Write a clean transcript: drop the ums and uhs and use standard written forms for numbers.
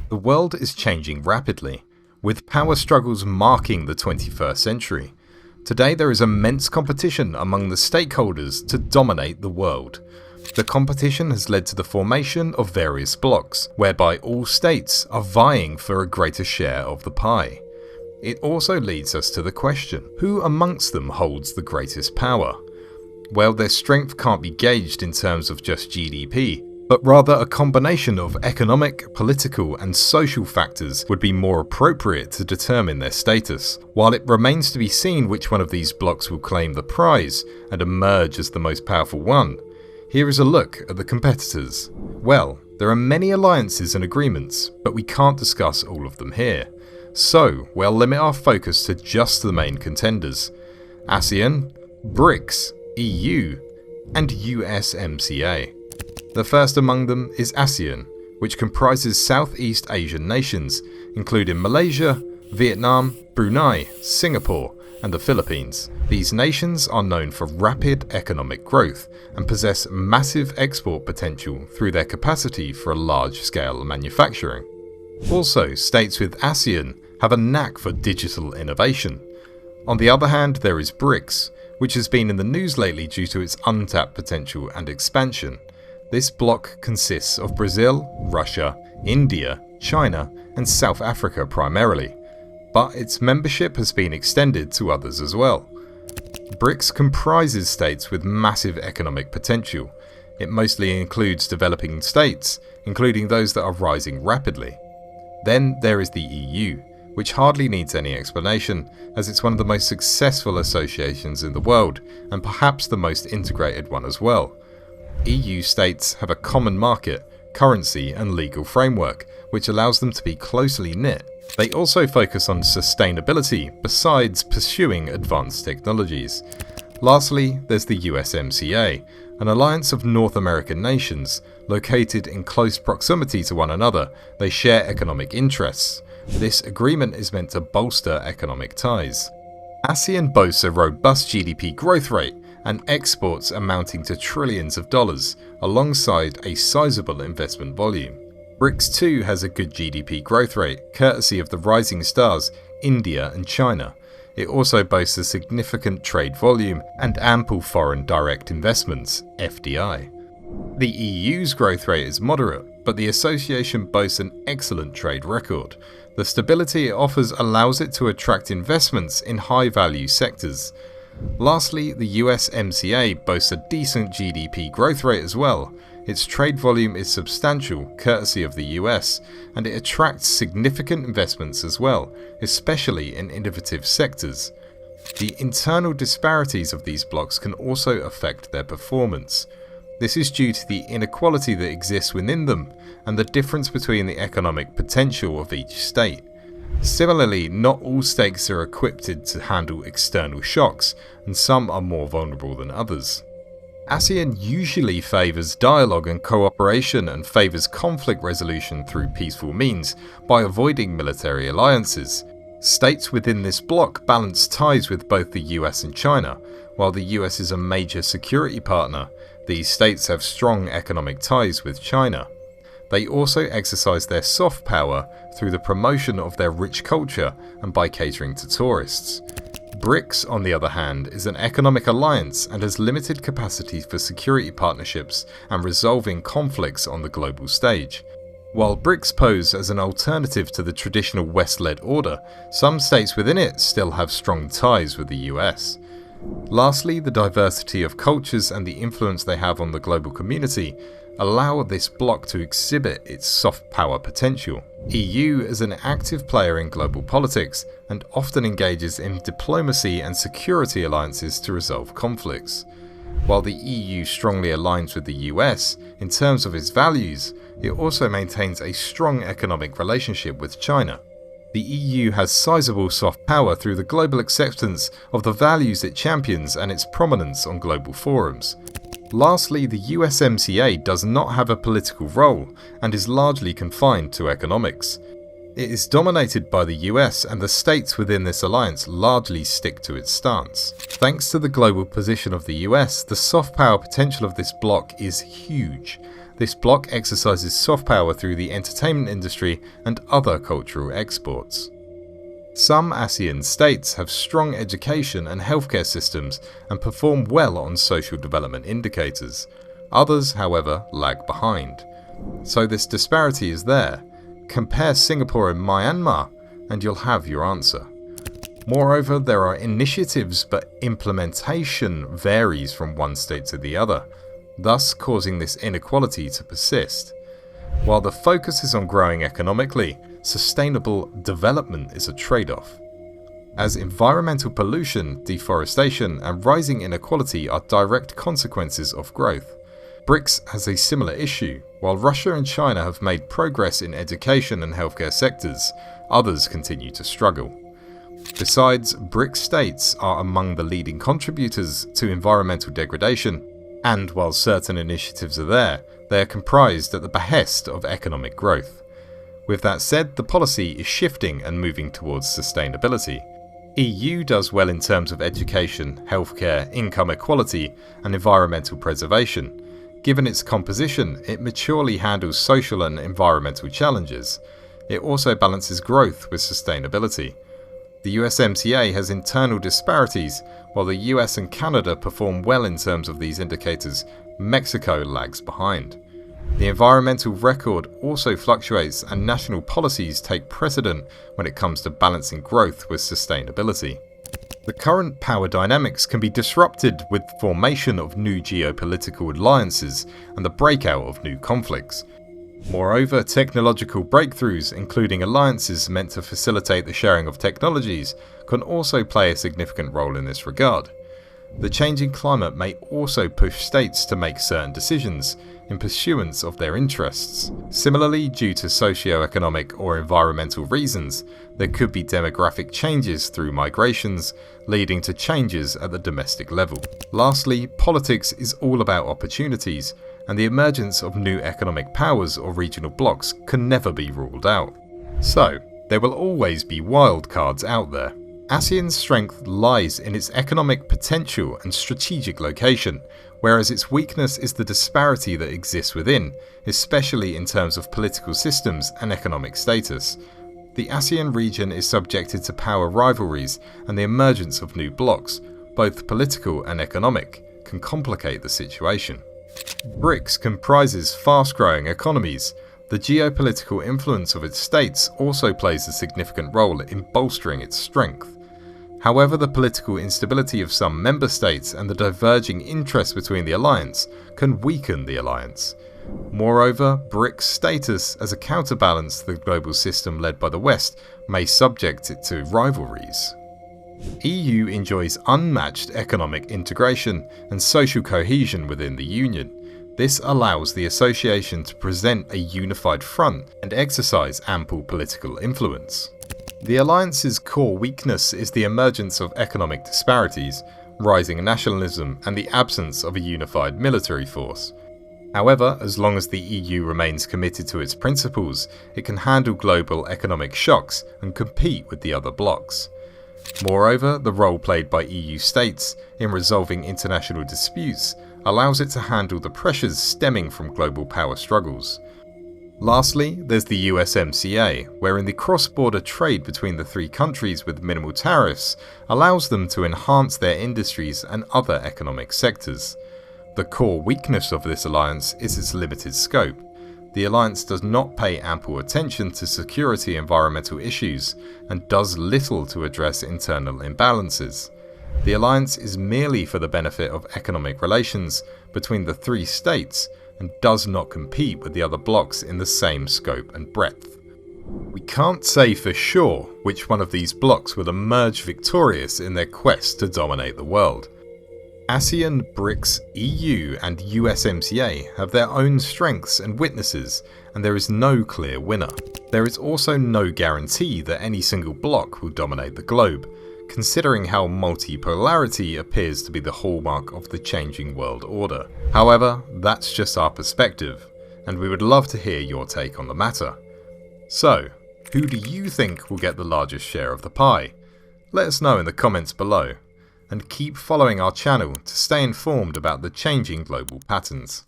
The world is changing rapidly, with power struggles marking the 21st century. Today there is immense competition among the stakeholders to dominate the world. The competition has led to the formation of various blocs, whereby all states are vying for a greater share of the pie. It also leads us to the question, who amongst them holds the greatest power? Well, their strength can't be gauged in terms of just GDP, but rather a combination of economic, political and social factors would be more appropriate to determine their status. While it remains to be seen which one of these blocs will claim the prize and emerge as the most powerful one, here is a look at the competitors. Well, there are many alliances and agreements, but we can't discuss all of them here. So, we'll limit our focus to just the main contenders: ASEAN, BRICS, EU, and USMCA. The first among them is ASEAN, which comprises Southeast Asian nations, including Malaysia, Vietnam, Brunei, Singapore, and the Philippines. These nations are known for rapid economic growth and possess massive export potential through their capacity for large-scale manufacturing. Also, states with ASEAN have a knack for digital innovation. On the other hand, there is BRICS, which has been in the news lately due to its untapped potential and expansion. This bloc consists of Brazil, Russia, India, China, and South Africa primarily, but its membership has been extended to others as well. BRICS comprises states with massive economic potential. It mostly includes developing states, including those that are rising rapidly. Then there is the EU, which hardly needs any explanation, as it's one of the most successful associations in the world, and perhaps the most integrated one as well. EU states have a common market, currency and legal framework, which allows them to be closely knit. They also focus on sustainability, besides pursuing advanced technologies. Lastly, there's the USMCA, an alliance of North American nations. Located in close proximity to one another, they share economic interests. This agreement is meant to bolster economic ties. ASEAN boasts a robust GDP growth rate and exports amounting to trillions of dollars, alongside a sizable investment volume. BRICS too has a good GDP growth rate, courtesy of the rising stars India and China. It also boasts a significant trade volume and ample foreign direct investments, FDI. The EU's growth rate is moderate, but the association boasts an excellent trade record. The stability it offers allows it to attract investments in high-value sectors. Lastly, the USMCA boasts a decent GDP growth rate as well. Its trade volume is substantial, courtesy of the US, and it attracts significant investments as well, especially in innovative sectors. The internal disparities of these blocs can also affect their performance. This is due to the inequality that exists within them and the difference between the economic potential of each state. Similarly, not all states are equipped to handle external shocks, and some are more vulnerable than others. ASEAN usually favours dialogue and cooperation and favours conflict resolution through peaceful means by avoiding military alliances. States within this bloc balance ties with both the US and China. While the US is a major security partner, these states have strong economic ties with China. They also exercise their soft power through the promotion of their rich culture and by catering to tourists. BRICS, on the other hand, is an economic alliance and has limited capacity for security partnerships and resolving conflicts on the global stage. While BRICS pose as an alternative to the traditional West-led order, some states within it still have strong ties with the US. Lastly, the diversity of cultures and the influence they have on the global community allow this bloc to exhibit its soft power potential. EU is an active player in global politics and often engages in diplomacy and security alliances to resolve conflicts. While the EU strongly aligns with the US in terms of its values, it also maintains a strong economic relationship with China. The EU has sizable soft power through the global acceptance of the values it champions and its prominence on global forums. Lastly, the USMCA does not have a political role and is largely confined to economics. It is dominated by the US, and the states within this alliance largely stick to its stance. Thanks to the global position of the US, the soft power potential of this bloc is huge. This bloc exercises soft power through the entertainment industry and other cultural exports. Some ASEAN states have strong education and healthcare systems and perform well on social development indicators. Others, however, lag behind. So this disparity is there. Compare Singapore and Myanmar and you'll have your answer. Moreover, there are initiatives, but implementation varies from one state to the other, thus causing this inequality to persist. While the focus is on growing economically, sustainable development is a trade-off. As environmental pollution, deforestation, and rising inequality are direct consequences of growth. BRICS has a similar issue. While Russia and China have made progress in education and healthcare sectors, others continue to struggle. Besides, BRICS states are among the leading contributors to environmental degradation, and while certain initiatives are there, they are comprised at the behest of economic growth. With that said, the policy is shifting and moving towards sustainability. EU does well in terms of education, healthcare, income equality, and environmental preservation. Given its composition, it maturely handles social and environmental challenges. It also balances growth with sustainability. The USMCA has internal disparities. While the US and Canada perform well in terms of these indicators, Mexico lags behind. The environmental record also fluctuates, and national policies take precedent when it comes to balancing growth with sustainability. The current power dynamics can be disrupted with the formation of new geopolitical alliances and the breakout of new conflicts. Moreover, technological breakthroughs, including alliances meant to facilitate the sharing of technologies, can also play a significant role in this regard. The changing climate may also push states to make certain decisions in pursuance of their interests. Similarly, due to socio-economic or environmental reasons, there could be demographic changes through migrations, leading to changes at the domestic level. Lastly, politics is all about opportunities, and the emergence of new economic powers or regional blocs can never be ruled out. So, there will always be wildcards out there. ASEAN's strength lies in its economic potential and strategic location, whereas its weakness is the disparity that exists within, especially in terms of political systems and economic status. The ASEAN region is subjected to power rivalries, and the emergence of new blocs, both political and economic, can complicate the situation. BRICS comprises fast-growing economies. The geopolitical influence of its states also plays a significant role in bolstering its strength. However, the political instability of some member states and the diverging interests between the alliance can weaken the alliance. Moreover, BRICS' status as a counterbalance to the global system led by the West may subject it to rivalries. EU enjoys unmatched economic integration and social cohesion within the Union. This allows the association to present a unified front and exercise ample political influence. The alliance's core weakness is the emergence of economic disparities, rising nationalism, and the absence of a unified military force. However, as long as the EU remains committed to its principles, it can handle global economic shocks and compete with the other blocs. Moreover, the role played by EU states in resolving international disputes allows it to handle the pressures stemming from global power struggles. Lastly, there's the USMCA, wherein the cross-border trade between the three countries with minimal tariffs allows them to enhance their industries and other economic sectors. The core weakness of this alliance is its limited scope. The alliance does not pay ample attention to security and environmental issues and does little to address internal imbalances. The alliance is merely for the benefit of economic relations between the three states and does not compete with the other blocs in the same scope and breadth. We can't say for sure which one of these blocs will emerge victorious in their quest to dominate the world. ASEAN, BRICS, EU and USMCA have their own strengths and weaknesses, and there is no clear winner. There is also no guarantee that any single bloc will dominate the globe, considering how multipolarity appears to be the hallmark of the changing world order. However, that's just our perspective, and we would love to hear your take on the matter. So, who do you think will get the largest share of the pie? Let us know in the comments below, and keep following our channel to stay informed about the changing global patterns.